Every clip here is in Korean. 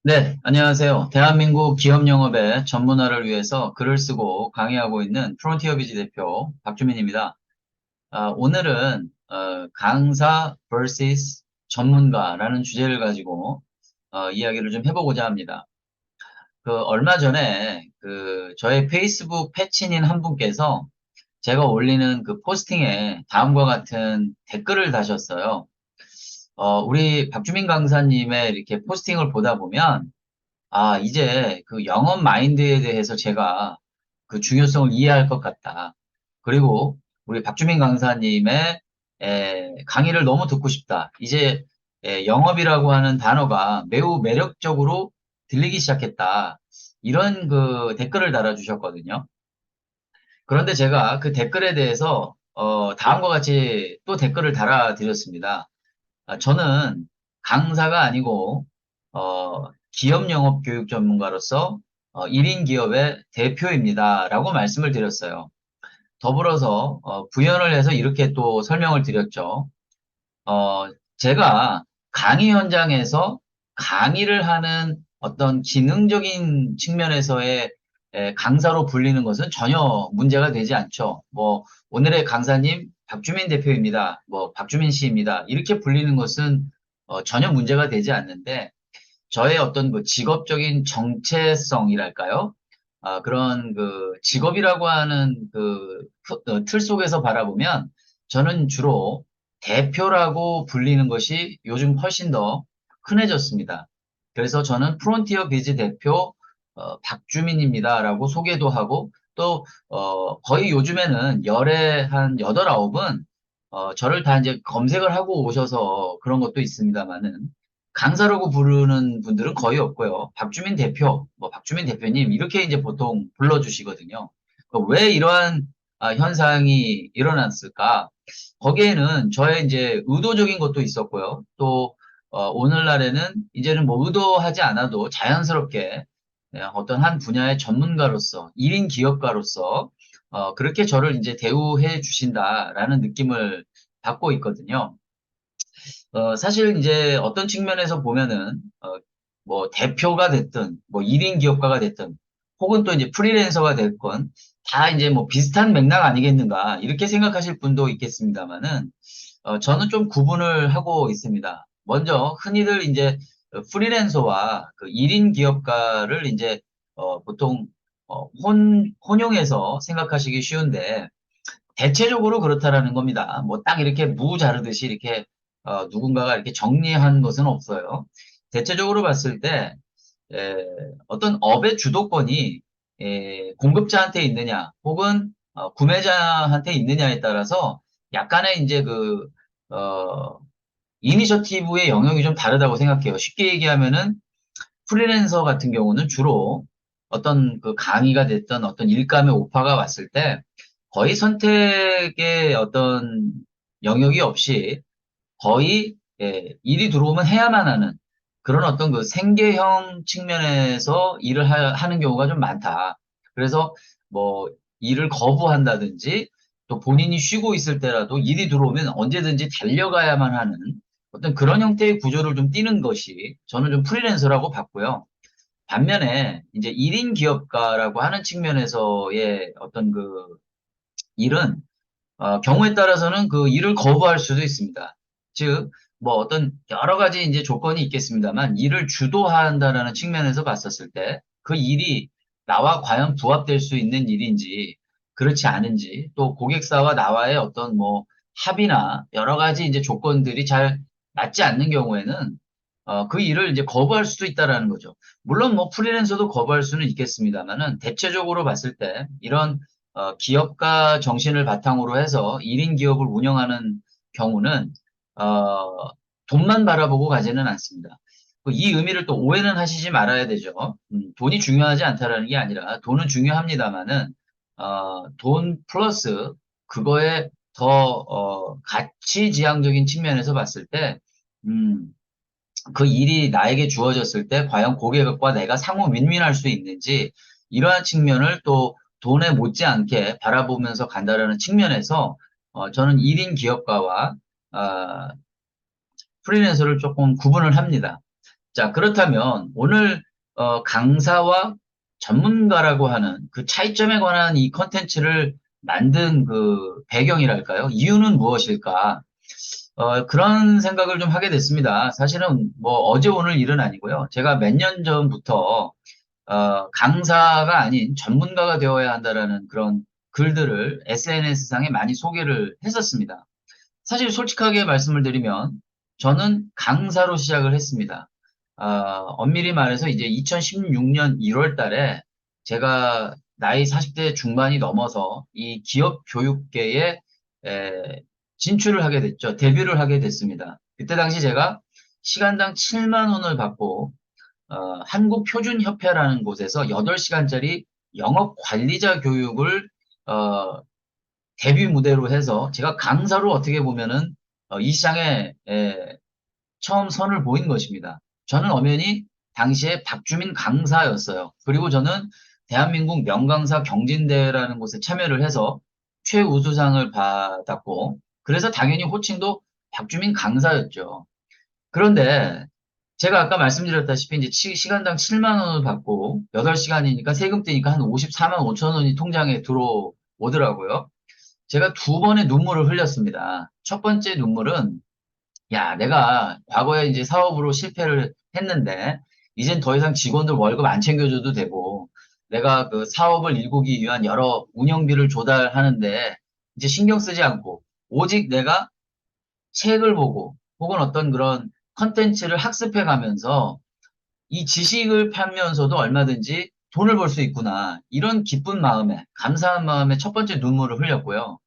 네, 안녕하세요. 대한민국 기업 영업의 전문화를 위해서 글을 쓰고 강의하고 있는 프론티어 비즈 대표 박주민입니다. 오늘은 강사 vs 전문가라는 주제를 가지고 이야기를 좀 해보고자 합니다. 얼마 전에 저의 페이스북 패친인 한 분께서 제가 올리는 그 포스팅에 다음과 같은 댓글을 다셨어요. 우리 박주민 강사님의 이렇게 포스팅을 보다 보면 이제 그 영업 마인드에 대해서 제가 그 중요성을 이해할 것 같다. 그리고 우리 박주민 강사님의 강의를 너무 듣고 싶다. 이제 영업이라고 하는 단어가 매우 매력적으로 들리기 시작했다. 이런 그 댓글을 달아주셨거든요. 그런데 제가 그 댓글에 대해서 다음과 같이 또 댓글을 달아드렸습니다. 저는 강사가 아니고 기업 영업 교육 전문가로서 1인 기업의 대표입니다라고 말씀을 드렸어요. 더불어서 부연을 해서 이렇게 또 설명을 드렸죠. 어, 제가 강의 현장에서 강의를 하는 어떤 기능적인 측면에서의 강사로 불리는 것은 전혀 문제가 되지 않죠. 오늘의 강사님 박주민 대표입니다. 박주민 씨입니다. 이렇게 불리는 것은 전혀 문제가 되지 않는데, 저의 어떤 그 직업적인 정체성이랄까요? 그런 그 직업이라고 하는 틀 속에서 바라보면 저는 주로 대표라고 불리는 것이 요즘 훨씬 더 흔해졌습니다. 그래서 저는 프론티어 비즈 대표 박주민입니다라고 소개도 하고 또 거의 요즘에는 열에 한 여덟 아홉은 저를 다 이제 검색을 하고 오셔서 그런 것도 있습니다만은 강사라고 부르는 분들은 거의 없고요. 박주민 대표, 박주민 대표님, 이렇게 이제 보통 불러주시거든요. 왜 이러한 현상이 일어났을까? 거기에는 저의 이제 의도적인 것도 있었고요. 또, 오늘날에는 이제는 뭐 의도하지 않아도 자연스럽게 어떤 한 분야의 전문가로서, 1인 기업가로서, 그렇게 저를 이제 대우해 주신다라는 느낌을 받고 있거든요. 사실 이제 어떤 측면에서 보면은, 뭐 대표가 됐든, 뭐 1인 기업가가 됐든, 혹은 또 이제 프리랜서가 됐건, 다 이제 뭐 비슷한 맥락 아니겠는가, 이렇게 생각하실 분도 있겠습니다만은, 저는 좀 구분을 하고 있습니다. 먼저, 흔히들 이제 프리랜서와 그 1인 기업가를 이제, 보통, 혼용해서 생각하시기 쉬운데, 대체적으로 그렇다라는 겁니다. 뭐 딱 이렇게 무 자르듯이 이렇게 누군가가 이렇게 정리한 것은 없어요. 대체적으로 봤을 때 에, 어떤 업의 주도권이 공급자한테 있느냐 혹은 구매자한테 있느냐에 따라서 약간의 이제 어, 이니셔티브의 영역이 좀 다르다고 생각해요. 쉽게 얘기하면은 프리랜서 같은 경우는 주로 어떤 그 강의가 됐던 어떤 일감의 오파가 왔을 때 거의 선택의 어떤 영역이 없이 거의 일이 들어오면 해야만 하는 그런 어떤 그 생계형 측면에서 일을 하는 경우가 좀 많다. 그래서 뭐 일을 거부한다든지 또 본인이 쉬고 있을 때라도 일이 들어오면 언제든지 달려가야만 하는 어떤 그런 형태의 구조를 좀 띠는 것이 저는 좀 프리랜서라고 봤고요. 반면에 이제 1인 기업가라고 하는 측면에서의 어떤 그 일은 경우에 따라서는 그 일을 거부할 수도 있습니다. 즉, 뭐 어떤 여러 가지 이제 조건이 있겠습니다만 일을 주도한다라는 측면에서 봤었을 때 그 일이 나와 과연 부합될 수 있는 일인지 그렇지 않은지 또 고객사와 나와의 어떤 뭐 합의나 여러 가지 이제 조건들이 잘 맞지 않는 경우에는 그 일을 이제 거부할 수도 있다라는 거죠. 물론 뭐 프리랜서도 거부할 수는 있겠습니다만은 대체적으로 봤을 때 이런 기업가 정신을 바탕으로 해서 1인 기업을 운영하는 경우는 어, 돈만 바라보고 가지는 않습니다. 이 의미를 또 오해는 하시지 말아야 되죠. 돈이 중요하지 않다라는 게 아니라 돈은 중요합니다만은 돈 플러스 그거에 더 가치지향적인 측면에서 봤을 때 음, 그 일이 나에게 주어졌을 때 과연 고객과 내가 상호 윈윈할 수 있는지 이러한 측면을 또 돈에 못지않게 바라보면서 간다라는 측면에서 저는 1인 기업가와 어, 프리랜서를 조금 구분을 합니다. 자, 그렇다면 오늘 강사와 전문가라고 하는 그 차이점에 관한 이 컨텐츠를 만든 그 배경이랄까요? 이유는 무엇일까? 그런 생각을 좀 하게 됐습니다. 사실은 뭐 어제 오늘 일은 아니고요. 제가 몇 년 전부터 강사가 아닌 전문가가 되어야 한다라는 그런 글들을 SNS상에 많이 소개를 했었습니다. 사실 솔직하게 말씀을 드리면 저는 강사로 시작을 했습니다. 엄밀히 말해서 이제 2016년 1월 달에 제가 나이 40대 중반이 넘어서 이 기업 교육계에 에, 진출을 하게 됐죠. 데뷔를 하게 됐습니다. 그때 당시 제가 시간당 7만 원을 받고 한국표준협회라는 곳에서 8시간짜리 영업 관리자 교육을 어, 데뷔 무대로 해서 제가 강사로 어떻게 보면은 이 시장에 처음 선을 보인 것입니다. 저는 엄연히 당시에 박주민 강사였어요. 그리고 저는 대한민국 명강사 경진대회라는 곳에 참여를 해서 최우수상을 받았고, 그래서 당연히 호칭도 박주민 강사였죠. 그런데 제가 아까 말씀드렸다시피 이제 시간당 7만 원을 받고 8시간이니까 세금 떼니까 한 54만 5천 원이 통장에 들어오더라고요. 제가 두 번의 눈물을 흘렸습니다. 첫 번째 눈물은 야, 내가 과거에 이제 사업으로 실패를 했는데, 이젠 더 이상 직원들 월급 안 챙겨줘도 되고, 내가 그 사업을 일구기 위한 여러 운영비를 조달하는데, 이제 신경 쓰지 않고, 오직 내가 책을 보고, 혹은 어떤 그런 컨텐츠를 학습해 가면서, 이 지식을 팔면서도 얼마든지 돈을 벌 수 있구나. 이런 기쁜 마음에, 감사한 마음에 첫 번째 눈물을 흘렸고요.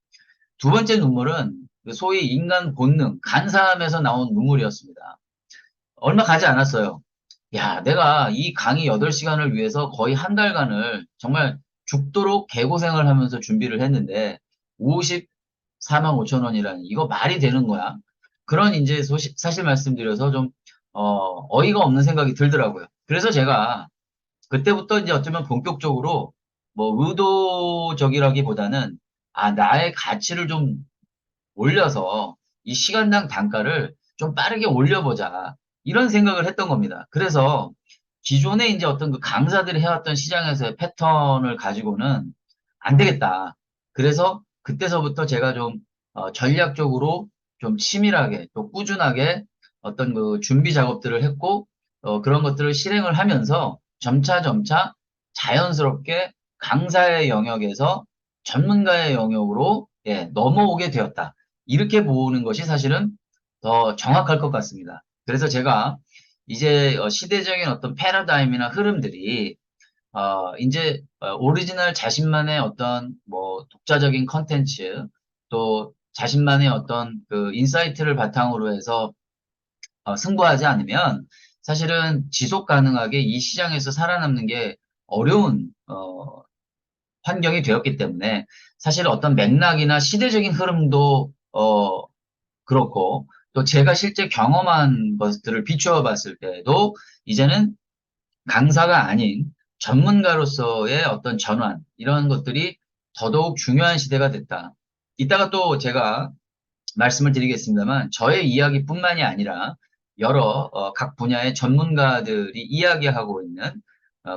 두 번째 눈물은 그 소위 인간 본능, 간사함에서 나온 눈물이었습니다. 얼마 가지 않았어요. 야, 내가 이 강의 8시간을 위해서 거의 한 달간을 정말 죽도록 개고생을 하면서 준비를 했는데 54만 5천 원이라니 이거 말이 되는 거야? 그런 이제 사실 말씀드려서 좀 어이가 없는 생각이 들더라고요. 그래서 제가 그때부터 이제 어쩌면 본격적으로 뭐 의도적이라기보다는 나의 가치를 좀 올려서 이 시간당 단가를 좀 빠르게 올려보자. 이런 생각을 했던 겁니다. 그래서 기존에 이제 어떤 그 강사들이 해왔던 시장에서의 패턴을 가지고는 안 되겠다. 그래서 그때서부터 제가 좀 전략적으로 좀 치밀하게 또 꾸준하게 어떤 그 준비 작업들을 했고 그런 것들을 실행을 하면서 점차 점차 자연스럽게 강사의 영역에서 전문가의 영역으로 넘어오게 되었다. 이렇게 보는 것이 사실은 더 정확할 것 같습니다. 그래서 제가 이제 시대적인 어떤 패러다임이나 흐름들이 이제 오리지널 자신만의 어떤 뭐 독자적인 컨텐츠 또 자신만의 어떤 그 인사이트를 바탕으로 해서 승부하지 않으면 사실은 지속 가능하게 이 시장에서 살아남는 게 어려운 환경이 되었기 때문에 사실 어떤 맥락이나 시대적인 흐름도 그렇고 또 제가 실제 경험한 것들을 비추어 봤을 때도 이제는 강사가 아닌 전문가로서의 어떤 전환 이런 것들이 더더욱 중요한 시대가 됐다. 이따가 또 제가 말씀을 드리겠습니다만 저의 이야기뿐만이 아니라 여러 각 분야의 전문가들이 이야기하고 있는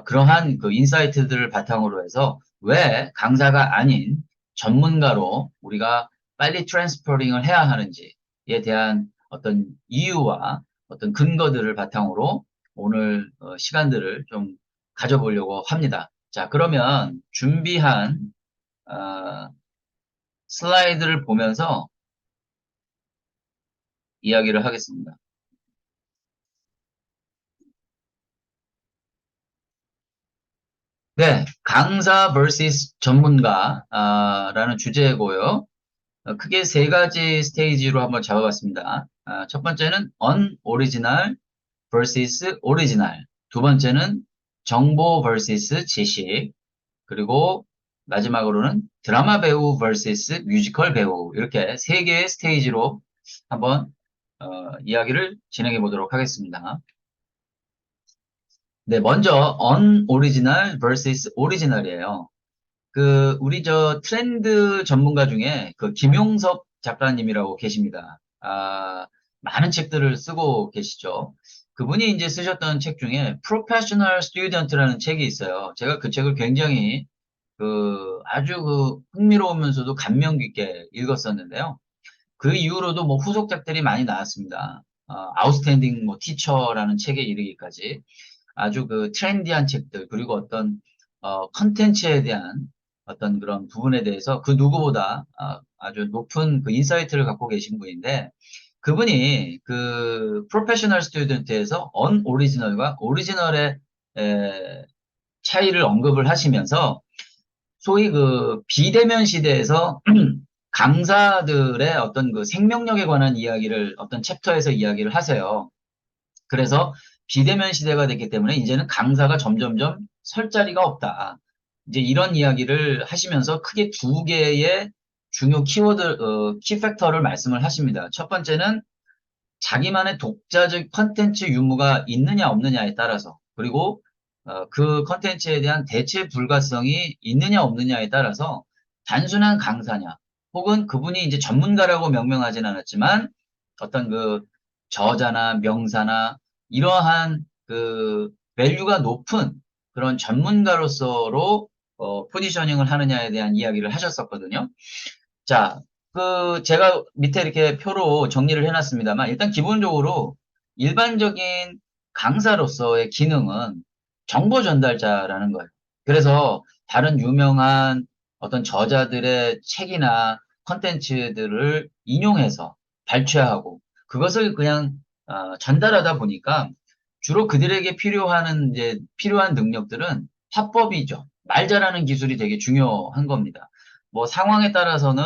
그러한 그 인사이트들을 바탕으로 해서 왜 강사가 아닌 전문가로 우리가 빨리 트랜스퍼링을 해야 하는지에 대한 어떤 이유와 어떤 근거들을 바탕으로 오늘 시간들을 좀 가져보려고 합니다. 자, 그러면 준비한 어, 슬라이드를 보면서 이야기를 하겠습니다. 네, 강사 vs 전문가라는 주제고요. 크게 세 가지 스테이지로 한번 잡아봤습니다. 첫 번째는 unoriginal vs original. 두 번째는 정보 vs 지식. 그리고 마지막으로는 드라마 배우 vs 뮤지컬 배우. 이렇게 세 개의 스테이지로 한번 이야기를 진행해 보도록 하겠습니다. 네, 먼저 unoriginal vs original이에요. 우리 트렌드 전문가 중에 그 김용섭 작가님이라고 계십니다. 많은 책들을 쓰고 계시죠. 그분이 이제 쓰셨던 책 중에 Professional Student라는 책이 있어요. 제가 그 책을 굉장히 아주 흥미로우면서도 감명 깊게 읽었었는데요. 그 이후로도 뭐 후속작들이 많이 나왔습니다. 아웃스탠딩 뭐 티처라는 책에 이르기까지 아주 트렌디한 책들, 그리고 어떤 컨텐츠에 대한 어떤 그런 부분에 대해서 그 누구보다 아주 높은 인사이트를 갖고 계신 분인데, 그분이 프로페셔널 스튜던트에서 언오리지널과 오리지널의 차이를 언급을 하시면서, 소위 비대면 시대에서 강사들의 어떤 생명력에 관한 이야기를 어떤 챕터에서 이야기를 하세요. 그래서 비대면 시대가 됐기 때문에 이제는 강사가 점점점 설 자리가 없다. 이제 이런 이야기를 하시면서 크게 두 개의 중요 키팩터를 말씀을 하십니다. 첫 번째는 자기만의 독자적 컨텐츠 유무가 있느냐 없느냐에 따라서, 그리고 그 컨텐츠에 대한 대체 불가성이 있느냐 없느냐에 따라서 단순한 강사냐, 혹은 그분이 이제 전문가라고 명명하진 않았지만 어떤 저자나 명사나 이러한 밸류가 높은 그런 전문가로서로 포지셔닝을 하느냐에 대한 이야기를 하셨었거든요. 자, 제가 밑에 이렇게 표로 정리를 해놨습니다만, 일단 기본적으로 일반적인 강사로서의 기능은 정보 전달자라는 거예요. 그래서 다른 유명한 어떤 저자들의 책이나 컨텐츠들을 인용해서 발췌하고 그것을 그냥 전달하다 보니까 주로 그들에게 필요한 능력들은 화법이죠. 말 잘하는 기술이 되게 중요한 겁니다. 뭐 상황에 따라서는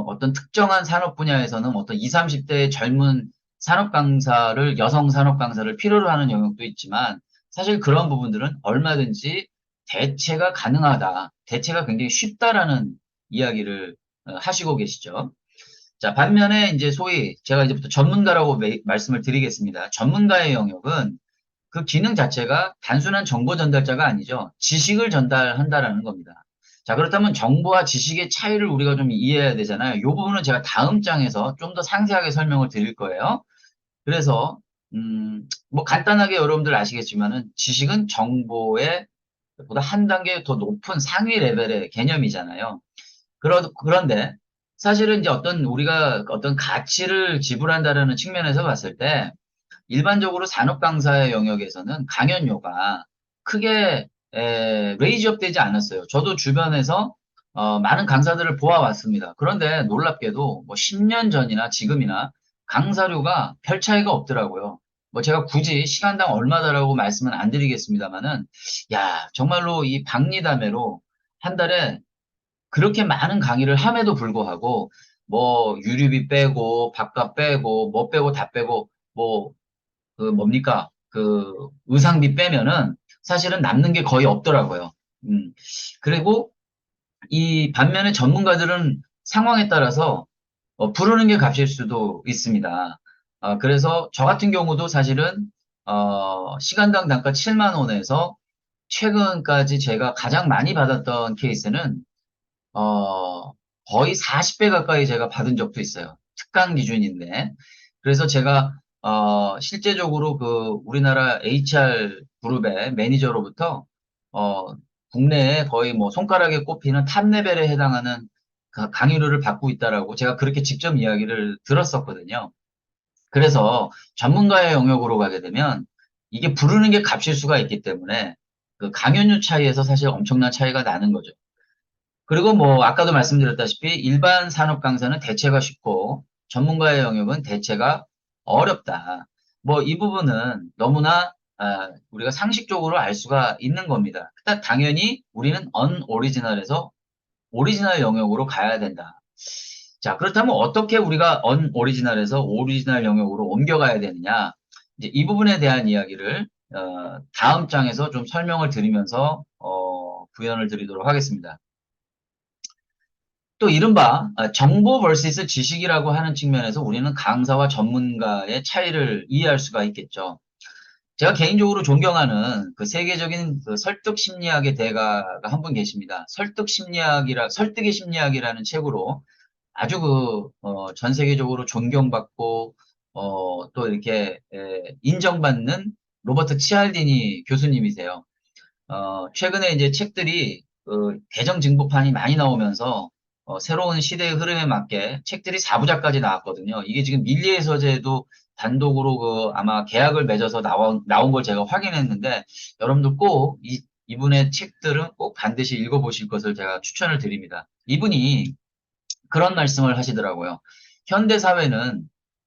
어떤 특정한 산업 분야에서는 어떤 20, 30대의 젊은 산업 강사를, 여성 산업 강사를 필요로 하는 영역도 있지만, 사실 그런 부분들은 얼마든지 대체가 가능하다. 대체가 굉장히 쉽다라는 이야기를 하시고 계시죠. 자, 반면에 이제 소위 제가 이제부터 전문가라고 말씀을 드리겠습니다. 전문가의 영역은 그 기능 자체가 단순한 정보 전달자가 아니죠. 지식을 전달한다라는 겁니다. 자, 그렇다면 정보와 지식의 차이를 우리가 좀 이해해야 되잖아요. 이 부분은 제가 다음 장에서 좀 더 상세하게 설명을 드릴 거예요. 그래서, 뭐 간단하게 여러분들 아시겠지만은 지식은 정보의 보다 한 단계 더 높은 상위 레벨의 개념이잖아요. 그런데 사실은 이제 우리가 어떤 가치를 지불한다라는 측면에서 봤을 때 일반적으로 산업 강사의 영역에서는 강연료가 크게 레이즈업 되지 않았어요. 저도 주변에서 많은 강사들을 보아왔습니다. 그런데 놀랍게도 뭐 10년 전이나 지금이나 강사료가 별 차이가 없더라고요. 뭐 제가 굳이 시간당 얼마다라고 말씀은 안 드리겠습니다만은, 야, 정말로 이 박리담회로 한 달에 그렇게 많은 강의를 함에도 불구하고 뭐 유류비 빼고 밥값 빼고 뭐 빼고 다 빼고 뭐 뭡니까? 의상비 빼면은 사실은 남는 게 거의 없더라고요. 그리고 이 반면에 전문가들은 상황에 따라서 부르는 게 값일 수도 있습니다. 그래서 저 같은 경우도 사실은 시간당 단가 7만 원에서 최근까지 제가 가장 많이 받았던 케이스는 거의 40배 가까이 제가 받은 적도 있어요. 특강 기준인데. 그래서 제가, 실제적으로 우리나라 HR 그룹의 매니저로부터, 어, 국내에 거의 뭐 손가락에 꼽히는 탑 레벨에 해당하는 강의료를 받고 있다라고 제가 그렇게 직접 이야기를 들었었거든요. 그래서 전문가의 영역으로 가게 되면 이게 부르는 게 값일 수가 있기 때문에 그 강연료 차이에서 사실 엄청난 차이가 나는 거죠. 그리고 뭐 아까도 말씀드렸다시피 일반 산업 강사는 대체가 쉽고 전문가의 영역은 대체가 어렵다. 뭐 이 부분은 너무나 우리가 상식적으로 알 수가 있는 겁니다. 일단 당연히 우리는 언오리지널에서 오리지널 영역으로 가야 된다. 자, 그렇다면 어떻게 우리가 언오리지널에서 오리지널 영역으로 옮겨가야 되느냐? 이제 이 부분에 대한 이야기를 다음 장에서 좀 설명을 드리면서 구현을 드리도록 하겠습니다. 또 이른바 정보 vs 지식이라고 하는 측면에서 우리는 강사와 전문가의 차이를 이해할 수가 있겠죠. 제가 개인적으로 존경하는 세계적인 설득 심리학의 대가가 한 분 계십니다. 설득의 심리학이라는 책으로 아주 전 세계적으로 존경받고 또 이렇게 인정받는 로버트 치알디니 교수님이세요. 최근에 이제 책들이 개정 증보판이 많이 나오면서 새로운 시대의 흐름에 맞게 책들이 4부작까지 나왔거든요. 이게 지금 밀리의 서재도 단독으로 아마 계약을 맺어서 나온 걸 제가 확인했는데 여러분들 꼭 이분의 책들은 꼭 반드시 읽어보실 것을 제가 추천을 드립니다. 이분이 그런 말씀을 하시더라고요. 현대 사회는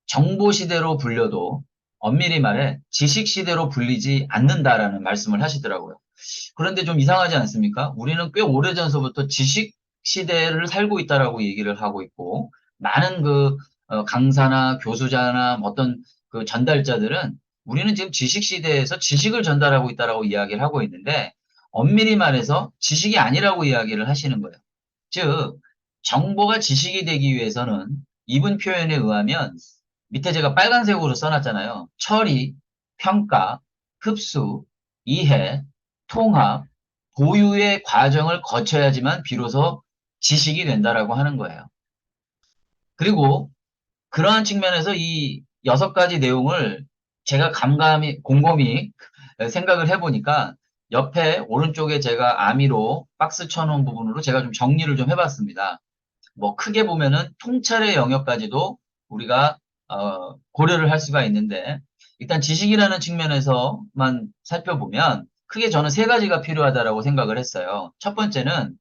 정보 시대로 불려도 엄밀히 말해 지식 시대로 불리지 않는다라는 말씀을 하시더라고요. 그런데 좀 이상하지 않습니까? 우리는 꽤 오래전서부터 지식 시대를 살고 있다라고 얘기를 하고 있고, 많은 강사나 교수자나 어떤 그 전달자들은 우리는 지금 지식 시대에서 지식을 전달하고 있다라고 이야기를 하고 있는데, 엄밀히 말해서 지식이 아니라고 이야기를 하시는 거예요. 즉, 정보가 지식이 되기 위해서는 이분 표현에 의하면 밑에 제가 빨간색으로 써놨잖아요. 처리, 평가, 흡수, 이해, 통합, 보유의 과정을 거쳐야지만 비로소 지식이 된다라고 하는 거예요. 그리고 그러한 측면에서 이 6가지 내용을 제가 곰곰이 생각을 해보니까 옆에 오른쪽에 제가 아미로 박스 쳐놓은 부분으로 제가 좀 정리를 좀 해봤습니다. 뭐 크게 보면은 통찰의 영역까지도 우리가 고려를 할 수가 있는데 일단 지식이라는 측면에서만 살펴보면 크게 저는 3가지가 필요하다라고 생각을 했어요. 첫 번째는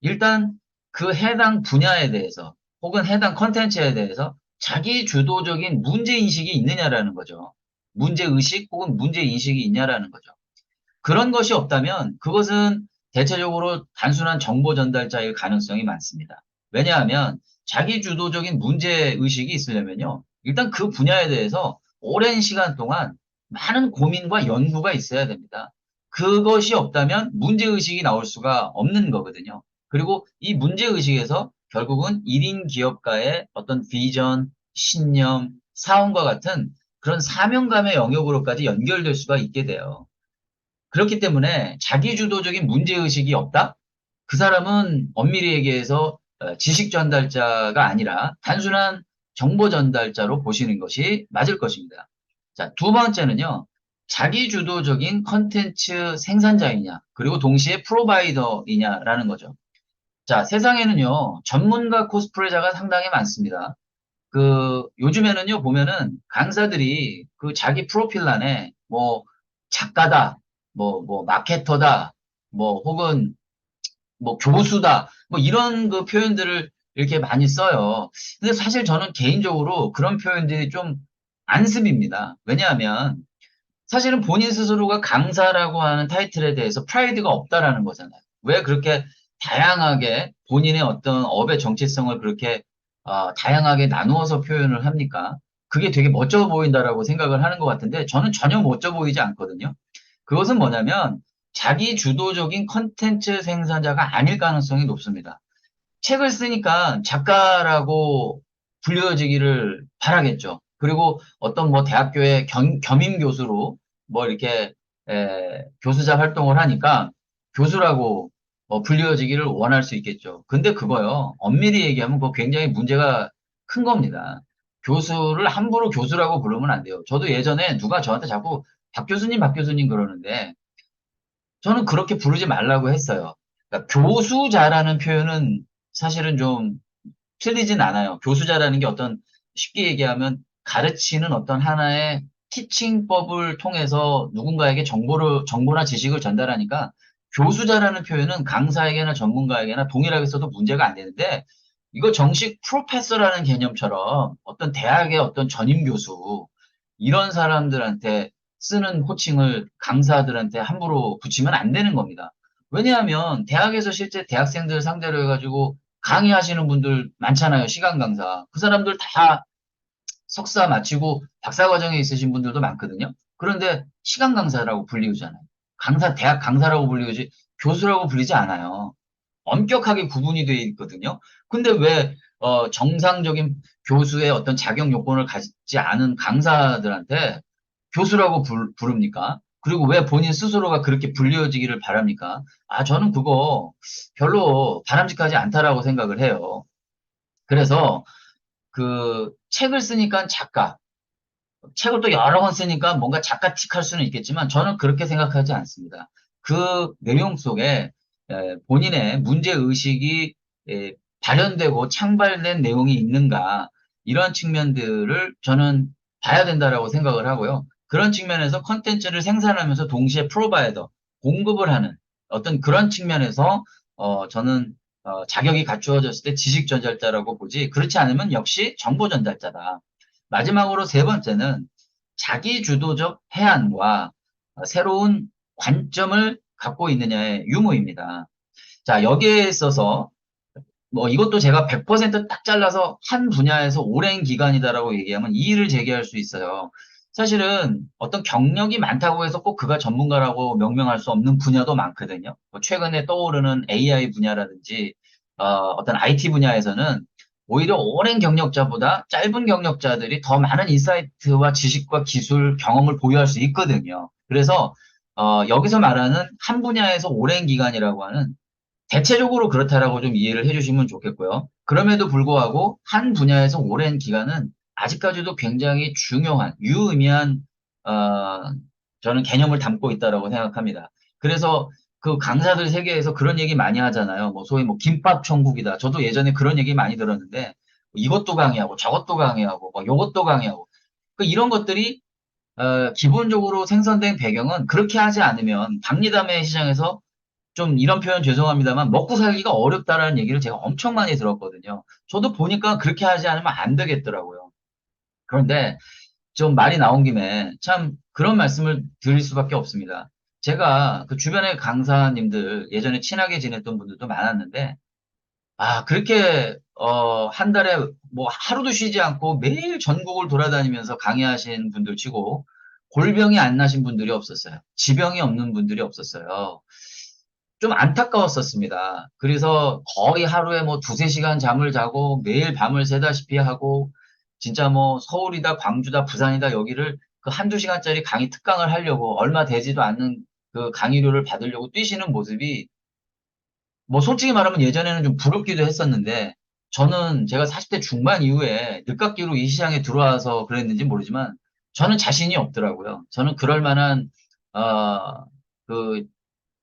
일단 그 해당 분야에 대해서 혹은 해당 컨텐츠에 대해서 자기 주도적인 문제인식이 있느냐라는 거죠. 문제의식 혹은 문제인식이 있냐라는 거죠. 그런 것이 없다면 그것은 대체적으로 단순한 정보 전달자일 가능성이 많습니다. 왜냐하면 자기 주도적인 문제의식이 있으려면요. 일단 그 분야에 대해서 오랜 시간 동안 많은 고민과 연구가 있어야 됩니다. 그것이 없다면 문제의식이 나올 수가 없는 거거든요. 그리고 이 문제의식에서 결국은 1인 기업가의 어떤 비전, 신념, 사원과 같은 그런 사명감의 영역으로까지 연결될 수가 있게 돼요. 그렇기 때문에 자기주도적인 문제의식이 없다? 그 사람은 엄밀히 얘기해서 지식 전달자가 아니라 단순한 정보 전달자로 보시는 것이 맞을 것입니다. 자, 2번째는요. 자기주도적인 컨텐츠 생산자이냐, 그리고 동시에 프로바이더이냐라는 거죠. 자, 세상에는요, 전문가 코스프레자가 상당히 많습니다. 요즘에는요, 보면은 강사들이 그 자기 프로필란에 뭐 작가다, 마케터다, 혹은 뭐 교수다, 뭐 이런 그 표현들을 이렇게 많이 써요. 근데 사실 저는 개인적으로 그런 표현들이 좀 안습입니다. 왜냐하면 사실은 본인 스스로가 강사라고 하는 타이틀에 대해서 프라이드가 없다라는 거잖아요. 왜 그렇게 다양하게 본인의 어떤 업의 정체성을 그렇게 다양하게 나누어서 표현을 합니까? 그게 되게 멋져 보인다라고 생각을 하는 것 같은데 저는 전혀 멋져 보이지 않거든요. 그것은 뭐냐면 자기 주도적인 컨텐츠 생산자가 아닐 가능성이 높습니다. 책을 쓰니까 작가라고 불려지기를 바라겠죠. 그리고 어떤 뭐 대학교의 겸임 교수로 뭐 이렇게 교수자 활동을 하니까 교수라고 불려지기를 원할 수 있겠죠. 근데 그거요. 엄밀히 얘기하면 그거 굉장히 문제가 큰 겁니다. 교수를 함부로 교수라고 부르면 안 돼요. 저도 예전에 누가 저한테 자꾸 박 교수님 그러는데 저는 그렇게 부르지 말라고 했어요. 그러니까 교수자라는 표현은 사실은 좀 틀리진 않아요. 교수자라는 게 어떤 쉽게 얘기하면 가르치는 어떤 하나의 티칭법을 통해서 누군가에게 정보나 지식을 전달하니까 교수자라는 표현은 강사에게나 전문가에게나 동일하게 써도 문제가 안 되는데 이거 정식 프로페서라는 개념처럼 어떤 대학의 어떤 전임 교수 이런 사람들한테 쓰는 호칭을 강사들한테 함부로 붙이면 안 되는 겁니다. 왜냐하면 대학에서 실제 대학생들 상대로 해가지고 강의하시는 분들 많잖아요. 시간 강사. 그 사람들 다 석사 마치고 박사 과정에 있으신 분들도 많거든요. 그런데 시간 강사라고 불리우잖아요. 대학 강사라고 불리우지 교수라고 불리지 않아요. 엄격하게 구분이 되어 있거든요. 근데 왜 정상적인 교수의 어떤 자격 요건을 가지지 않은 강사들한테 교수라고 부릅니까? 그리고 왜 본인 스스로가 그렇게 불리워지기를 바랍니까? 저는 그거 별로 바람직하지 않다라고 생각을 해요. 그래서 그 책을 쓰니까 작가, 책을 또 여러 권 쓰니까 뭔가 작가틱할 수는 있겠지만 저는 그렇게 생각하지 않습니다. 그 내용 속에 본인의 문제의식이 발현되고 창발된 내용이 있는가 이러한 측면들을 저는 봐야 된다라고 생각을 하고요. 그런 측면에서 컨텐츠를 생산하면서 동시에 프로바이더, 공급을 하는 어떤 그런 측면에서 저는 자격이 갖추어졌을 때 지식 전달자라고 보지 그렇지 않으면 역시 정보 전달자다. 마지막으로 세 번째는 자기 주도적 해안과 새로운 관점을 갖고 있느냐의 유무입니다. 자, 여기에 있어서 뭐 이것도 제가 100%딱 잘라서 한 분야에서 오랜 기간이다라고 얘기하면 이의를 제기할 수 있어요. 사실은 어떤 경력이 많다고 해서 꼭 그가 전문가라고 명명할 수 없는 분야도 많거든요. 뭐 최근에 떠오르는 AI 분야라든지 어떤 IT 분야에서는 오히려 오랜 경력자보다 짧은 경력자들이 더 많은 인사이트와 지식과 기술, 경험을 보유할 수 있거든요. 그래서 여기서 말하는 한 분야에서 오랜 기간이라고 하는 대체적으로 그렇다라고 좀 이해를 해주시면 좋겠고요. 그럼에도 불구하고 한 분야에서 오랜 기간은 아직까지도 굉장히 중요한, 유의미한, 어, 저는 개념을 담고 있다라고 생각합니다. 그래서 그 강사들 세계에서 그런 얘기 많이 하잖아요. 뭐 소위 뭐 김밥 천국이다. 저도 예전에 그런 얘기 많이 들었는데 이것도 강의하고 저것도 강의하고 뭐 요것도 강의하고 그 이런 것들이 기본적으로 생성된 배경은 그렇게 하지 않으면 박리담회 시장에서 좀 이런 표현 죄송합니다만 먹고 살기가 어렵다라는 얘기를 제가 엄청 많이 들었거든요. 저도 보니까 그렇게 하지 않으면 안 되겠더라고요. 그런데 좀 말이 나온 김에 참 그런 말씀을 드릴 수밖에 없습니다. 제가 그 주변의 강사님들 예전에 친하게 지냈던 분들도 많았는데 그렇게 한 달에 뭐 하루도 쉬지 않고 매일 전국을 돌아다니면서 강의하신 분들 치고 골병이 안 나신 분들이 없었어요. 지병이 없는 분들이 없었어요. 좀 안타까웠었습니다. 그래서 거의 하루에 뭐 두세 시간 잠을 자고 매일 밤을 새다시피 하고 진짜 뭐 서울이다, 광주다, 부산이다 여기를 그 한두 시간짜리 강의 특강을 하려고 얼마 되지도 않는 그 강의료를 받으려고 뛰시는 모습이 뭐 솔직히 말하면 예전에는 좀 부럽기도 했었는데 저는 제가 40대 중반 이후에 늦깎이로 이 시장에 들어와서 그랬는지 모르지만 저는 자신이 없더라고요. 저는 그럴 만한 그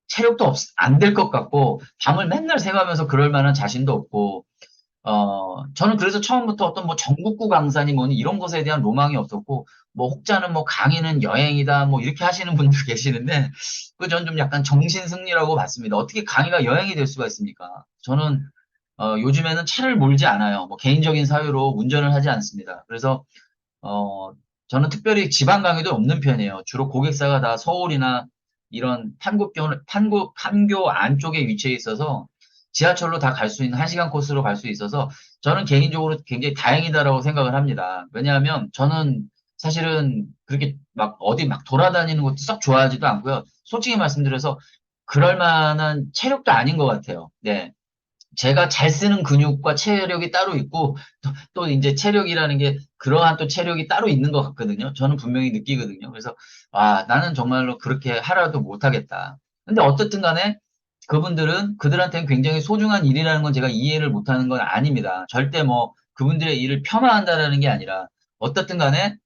체력도 안 될 것 같고, 밤을 맨날 새가면서 그럴 만한 자신도 없고, 저는 그래서 처음부터 어떤 뭐 전국구 강사니 뭐니 이런 것에 대한 로망이 없었고, 뭐 혹자는 뭐 강의는 여행이다 뭐 이렇게 하시는 분들 계시는데, 그 전 좀 약간 정신승리라고 봤습니다. 어떻게 강의가 여행이 될 수가 있습니까? 저는 요즘에는 차를 몰지 않아요. 뭐 개인적인 사유로 운전을 하지 않습니다. 그래서 어, 저는 특별히 지방 강의도 없는 편이에요. 주로 고객사가 다 서울이나 이런 판교 안쪽에 위치해 있어서 지하철로 다 갈 수 있는 1시간 코스로 갈 수 있어서 저는 개인적으로 굉장히 다행이다라고 생각을 합니다. 왜냐하면 저는 사실은 그렇게 막 어디 막 돌아다니는 것도 썩 좋아하지도 않고요. 솔직히 말씀드려서 그럴 만한 체력도 아닌 것 같아요. 네. 제가 잘 쓰는 근육과 체력이 따로 있고 또 이제 체력이라는 게 그러한 또 체력이 따로 있는 것 같거든요. 저는 분명히 느끼거든요. 그래서 나는 정말로 그렇게 하라도 못하겠다. 근데 어떻든 간에 그분들은 그들한테는 굉장히 소중한 일이라는 건 제가 이해를 못하는 건 아닙니다. 절대 뭐 그분들의 일을 폄하한다라는 게 아니라 어떻든 간에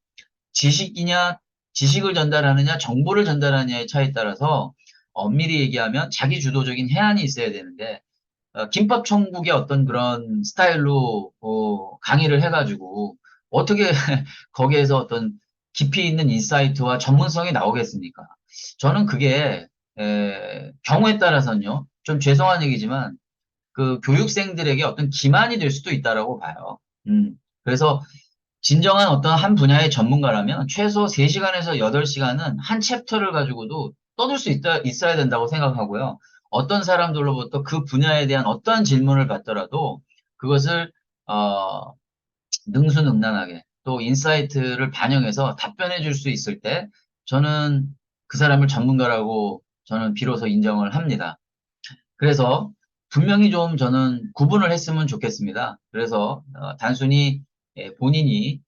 지식이냐 지식을 전달하느냐 정보를 전달하느냐의 차이에 따라서 엄밀히 얘기하면 자기 주도적인 해안이 있어야 되는데 김밥 천국의 어떤 그런 스타일로 강의를 해가지고 어떻게 거기에서 어떤 깊이 있는 인사이트와 전문성이 나오겠습니까? 저는 그게 경우에 따라서는요. 좀 죄송한 얘기지만 그 교육생들에게 어떤 기만이 될 수도 있다라고 봐요. 그래서 진정한 어떤 한 분야의 전문가라면 최소 3시간에서 8시간은 한 챕터를 가지고도 떠들 수 있어야 된다고 생각하고요. 어떤 사람들로부터 그 분야에 대한 어떠한 질문을 받더라도 그것을 어, 능수능란하게 또 인사이트를 반영해서 답변해 줄 수 있을 때 저는 그 사람을 전문가라고 저는 비로소 인정을 합니다. 그래서 분명히 좀 저는 구분을 했으면 좋겠습니다. 그래서 단순히 본인이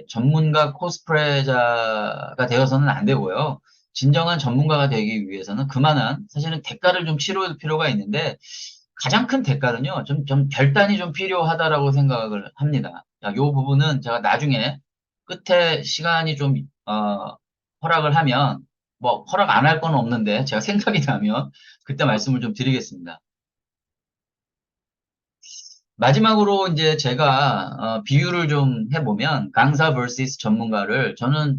전문가 코스프레자가 되어서는 안 되고요. 진정한 전문가가 되기 위해서는 그만한 사실은 대가를 좀 치러야 필요가 있는데 가장 큰 대가는요. 좀 결단이 좀 필요하다라고 생각을 합니다. 자, 요 부분은 제가 나중에 끝에 시간이 좀, 허락을 하면, 뭐, 허락 안 할 건 없는데, 제가 생각이 나면, 그때 말씀을 좀 드리겠습니다. 마지막으로 이제 제가, 비유를 좀 해보면, 강사 vs 전문가를, 저는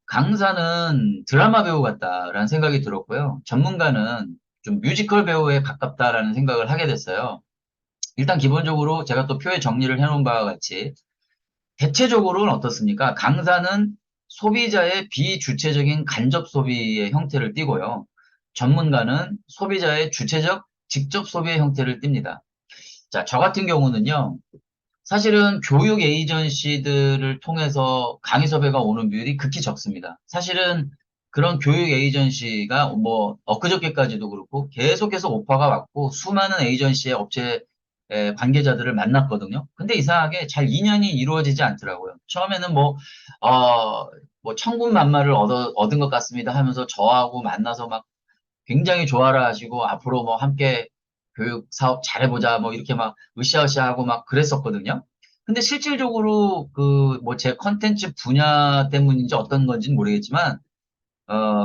강사는 드라마 배우 같다라는 생각이 들었고요. 전문가는 좀 뮤지컬 배우에 가깝다라는 생각을 하게 됐어요. 일단 기본적으로 제가 또 표에 정리를 해놓은 바와 같이, 대체적으로는 어떻습니까? 강사는 소비자의 비주체적인 간접 소비의 형태를 띠고요. 전문가는 소비자의 주체적 직접 소비의 형태를 띱니다. 자, 저 같은 경우는요, 사실은 교육 에이전시들을 통해서 강의 섭외가 오는 비율이 극히 적습니다. 사실은 그런 교육 에이전시가 뭐 엊그저께까지도 그렇고 계속해서 오퍼가 왔고 수많은 에이전시의 업체 관계자들을 만났거든요. 근데 이상하게 잘 인연이 이루어지지 않더라고요. 처음에는 뭐 천군만마를 얻은 것 같습니다 하면서 저하고 만나서 막 굉장히 좋아라 하시고 앞으로 뭐 함께 교육 사업 잘해보자 뭐 이렇게 막 으쌰으쌰 하고 막 그랬었거든요. 근데 실질적으로 그 뭐 제 컨텐츠 분야 때문인지 어떤 건지는 모르겠지만